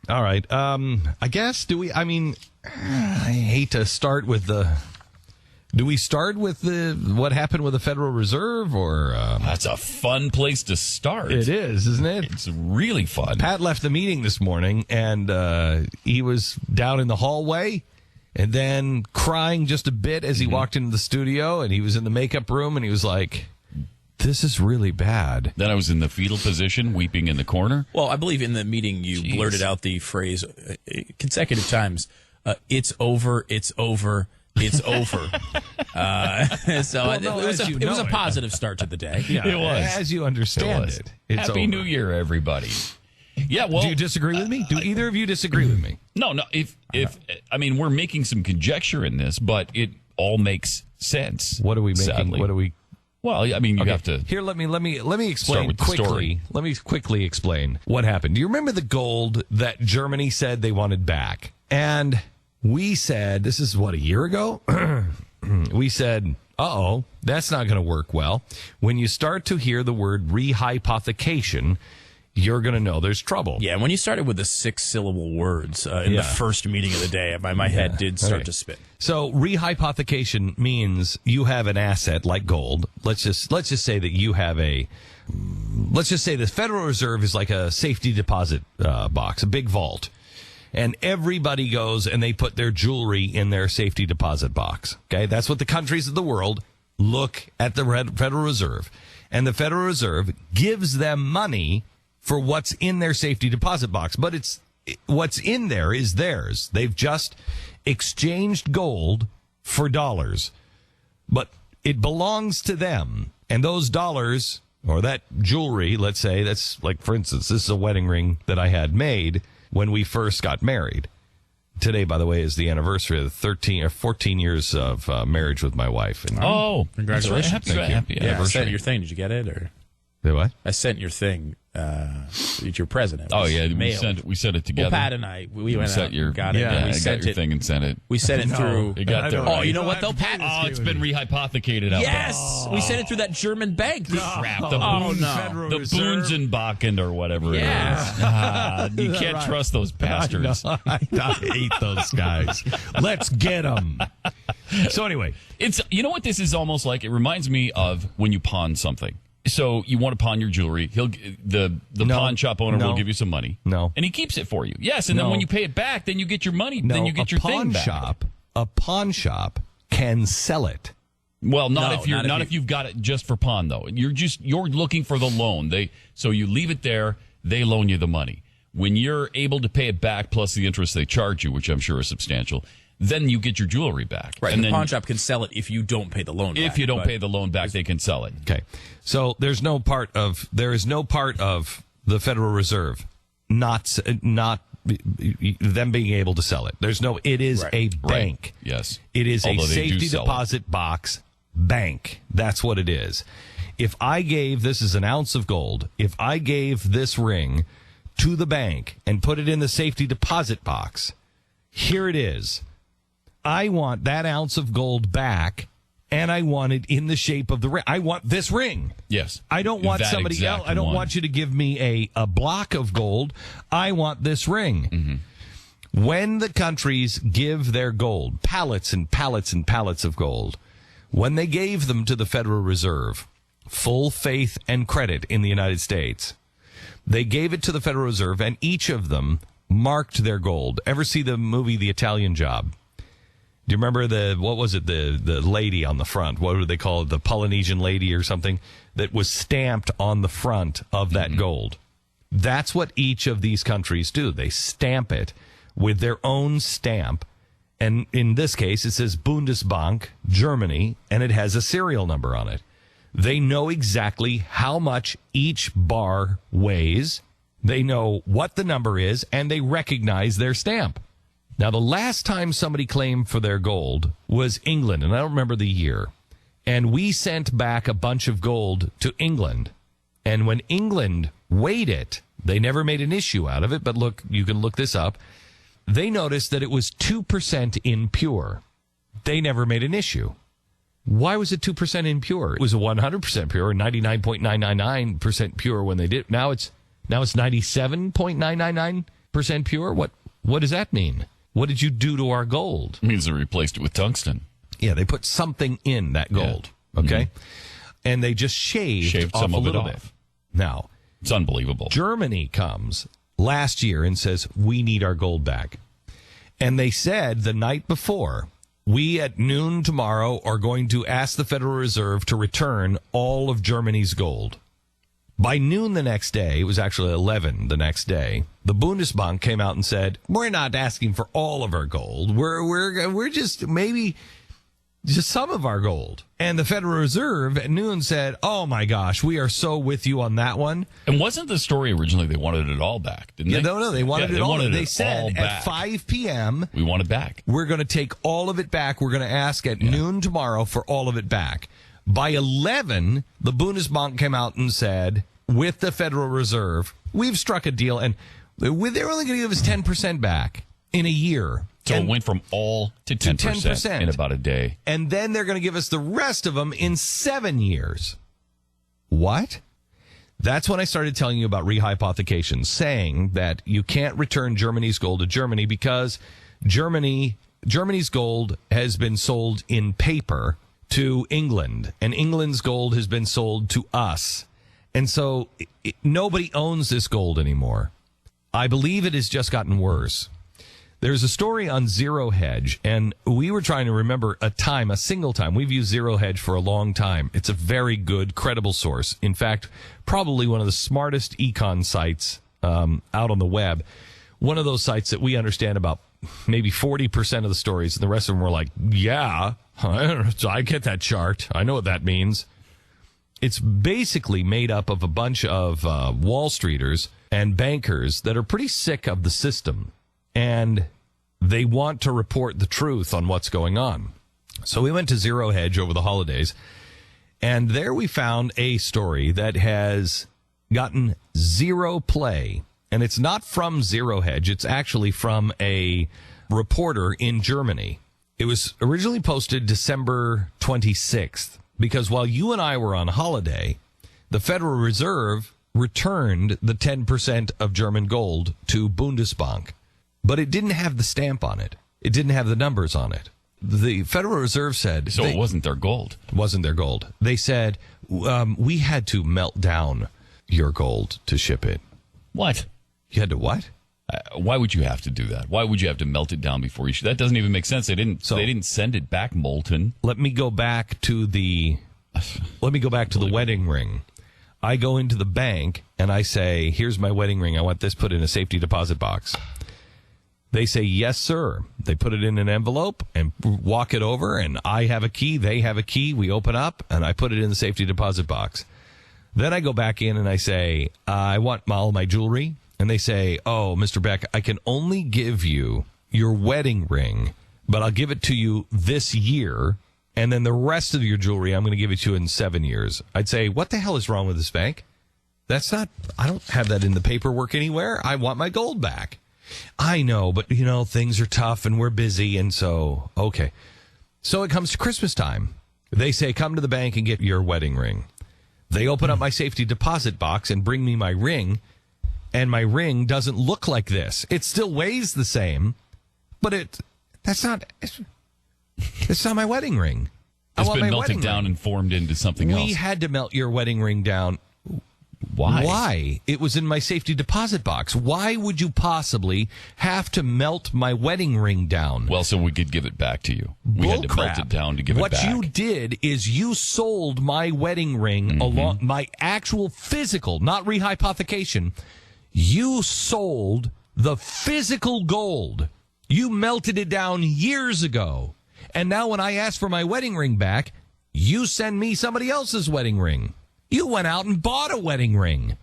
All right. I guess, I hate to start with do we start with what happened with the Federal Reserve, or? That's a fun place to start. It is, isn't it? It's really fun. Pat left the meeting this morning, and he was down in the hallway and then crying just a bit as he walked into the studio, and he was in the makeup room, and he was like, this is really bad. Then I was in the fetal position, weeping in the corner. Well, I believe in the meeting you blurted out the phrase consecutive times, it's over, it's over, it's over. It was a positive start to the day. Yeah, it was. As you understand it. It's Happy over. New Year, everybody. Yeah, well, do you disagree with me? Do either of you disagree with me? No. If we're making some conjecture in this, but it all makes sense. What are we making? Sadly. What are we? Well, you have to. Here, let me explain quickly. Story. Let me quickly explain what happened. Do you remember the gold that Germany said they wanted back? And we said, this is what, a year ago? We said, that's not going to work well. When you start to hear the word rehypothecation, you're going to know there's trouble. Yeah, when you started with the 6-syllable words in the first meeting of the day, my head did start to spin. So rehypothecation means you have an asset like gold. Let's just say that you have let's just say the Federal Reserve is like a safety deposit box, a big vault. And everybody goes and they put their jewelry in their safety deposit box. Okay, that's what the countries of the world look at the Federal Reserve. And the Federal Reserve gives them money for what's in their safety deposit box. But what's in there is theirs. They've just exchanged gold for dollars. But it belongs to them. And those dollars, or that jewelry, let's say, that's like, for instance, this is a wedding ring that I had made when we first got married. Today, by the way, is the anniversary of 14 years of marriage with my wife. And congratulations. Happy I anniversary. sent your thing. Did you get it? Or Did what? I sent your thing. Your president. Oh yeah, we sent it together. Well, Pat and I, we went out and got it. Yeah, we got your thing and sent it. We sent it through. It got there. Oh, you know what though, Pat? Oh, it's been rehypothecated out. Yes, we sent it through that German bank. Crap. The Bunzenbacken or whatever it is. You can't trust those bastards. I hate those guys. Let's get them. So anyway, you know what this is almost like? It reminds me of when you pawn something. So you want to pawn your jewelry. The pawn shop owner will give you some money. No. And he keeps it for you. Yes, and then when you pay it back, then you get your money. Then you get your thing back. A pawn shop can sell it. Well, not if you've got it just for pawn though. You're looking for the loan. So you leave it there, they loan you the money. When you're able to pay it back plus the interest they charge you, which I'm sure is substantial, then you get your jewelry back. Right, and the pawn shop can sell it if you don't pay the loan back. If you don't pay the loan back, they can sell it. Okay. So there is no part of the Federal Reserve not them being able to sell it. It is a bank. Right. Yes. It is a safety deposit box bank. That's what it is. If I gave, this is an ounce of gold, if I gave this ring to the bank and put it in the safety deposit box, here it is. I want that ounce of gold back, and I want it in the shape of the ring. I want this ring. Yes. I don't want somebody else. I don't want you to give me a block of gold. I want this ring. Mm-hmm. When the countries give their gold, pallets and pallets and pallets of gold, when they gave them to the Federal Reserve, full faith and credit in the United States, they gave it to the Federal Reserve, and each of them marked their gold. Ever see the movie The Italian Job? Do you remember the lady on the front? What would they call it? The Polynesian lady or something that was stamped on the front of that gold. That's what each of these countries do. They stamp it with their own stamp. And in this case, it says Bundesbank, Germany, and it has a serial number on it. They know exactly how much each bar weighs. They know what the number is, and they recognize their stamp. Now, the last time somebody claimed for their gold was England, and I don't remember the year. And we sent back a bunch of gold to England. And when England weighed it, they never made an issue out of it, but look, you can look this up. They noticed that it was 2% impure. They never made an issue. Why was it 2% impure? It was a 100% pure, 99.999% pure when they did. Now it's 97.999 99% pure? What does that mean? What did you do to our gold? It means they replaced it with tungsten. Yeah, they put something in that gold, okay? And they just shaved some off of a it little off. bit. Now, it's unbelievable. Germany comes last year and says, we need our gold back. And they said the night before, we at noon tomorrow are going to ask the Federal Reserve to return all of Germany's gold. By noon the next day, it was actually 11 the next day, the Bundesbank came out and said, we're not asking for all of our gold. We're just maybe just some of our gold. And the Federal Reserve at noon said, oh my gosh, we are so with you on that one. And wasn't the story originally they wanted it all back, didn't they? No, they wanted it all. They said all at 5 p.m. we want it back. We're going to take all of it back. We're going to ask at noon tomorrow for all of it back. By 11, the Bundesbank came out and said, with the Federal Reserve, we've struck a deal, and they're only going to give us 10% back in a year. So it went from all to 10% in about a day. And then they're going to give us the rest of them in 7 years. What? That's when I started telling you about rehypothecation, saying that you can't return Germany's gold to Germany because Germany's gold has been sold in paper to England, and England's gold has been sold to us. And so nobody owns this gold anymore. I believe it has just gotten worse. There's a story on Zero Hedge, and we were trying to remember a single time. We've used Zero Hedge for a long time. It's a very good, credible source. In fact, probably one of the smartest econ sites out on the web. One of those sites that we understand about maybe 40% of the stories, and the rest of them were like, yeah, I get that chart. I know what that means. It's basically made up of a bunch of Wall Streeters and bankers that are pretty sick of the system. And they want to report the truth on what's going on. So we went to Zero Hedge over the holidays, and there we found a story that has gotten zero play. And it's not from Zero Hedge. It's actually from a reporter in Germany. It was originally posted December 26th, because while you and I were on holiday, the Federal Reserve returned the 10% of German gold to Bundesbank. But it didn't have the stamp on it. It didn't have the numbers on it. The Federal Reserve said... So it wasn't their gold. It wasn't their gold. They said, we had to melt down your gold to ship it. What? You had to what? Why would you have to do that? Why would you have to melt it down before you ship? That doesn't even make sense. They didn't send it back molten. Let me go back to the wedding ring. I go into the bank and I say, here's my wedding ring. I want this put in a safety deposit box. They say, yes, sir. They put it in an envelope and walk it over, and I have a key, they have a key. We open up, and I put it in the safety deposit box. Then I go back in and I say, I want all my jewelry. And they say, oh, Mr. Beck, I can only give you your wedding ring, but I'll give it to you this year, and then the rest of your jewelry I'm going to give it to you in 7 years. I'd say, what the hell is wrong with this bank? I don't have that in the paperwork anywhere. I want my gold back. I know, but, things are tough and we're busy, and so, okay. So it comes to Christmas time. They say, come to the bank and get your wedding ring. They open up my safety deposit box and bring me my ring, and my ring doesn't look like this. It still weighs the same, but it's not my wedding ring. It's been melted down and formed into something else. We had to melt your wedding ring down. Why? Why? It was in my safety deposit box. Why would you possibly have to melt my wedding ring down? Well, so we could give it back to you. We had to melt it down to give it back. What you did is you sold my wedding ring along my actual physical, not rehypothecation. You sold the physical gold. You melted it down years ago. And now when I ask for my wedding ring back, you send me somebody else's wedding ring. You went out and bought a wedding ring.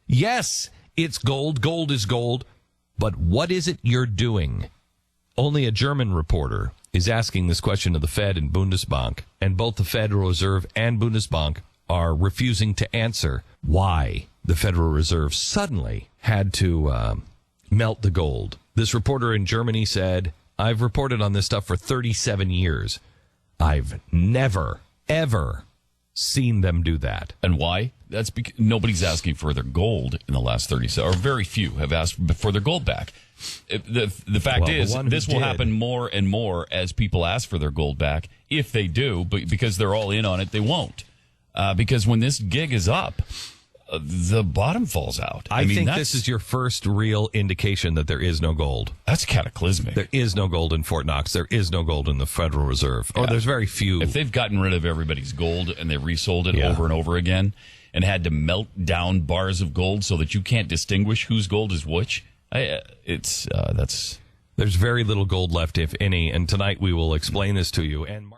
Yes, it's gold. Gold is gold. But what is it you're doing? Only a German reporter is asking this question of the Fed and Bundesbank, and both the Federal Reserve and Bundesbank are refusing to answer why the Federal Reserve suddenly had to melt the gold. This reporter in Germany said, I've reported on this stuff for 37 years. I've never, ever seen them do that. And why? That's because nobody's asking for their gold in the last 30 seconds, or very few have asked for their gold back. The fact is, this will happen more and more as people ask for their gold back. If they do, but because they're all in on it, they won't. Because when this gig is up, the bottom falls out. I mean, think this is your first real indication that there is no gold. That's cataclysmic. There is no gold in Fort Knox. There is no gold in the Federal Reserve. Or there's very few. If they've gotten rid of everybody's gold and they resold it over and over again and had to melt down bars of gold so that you can't distinguish whose gold is which, there's very little gold left, if any. And tonight we will explain this to you. And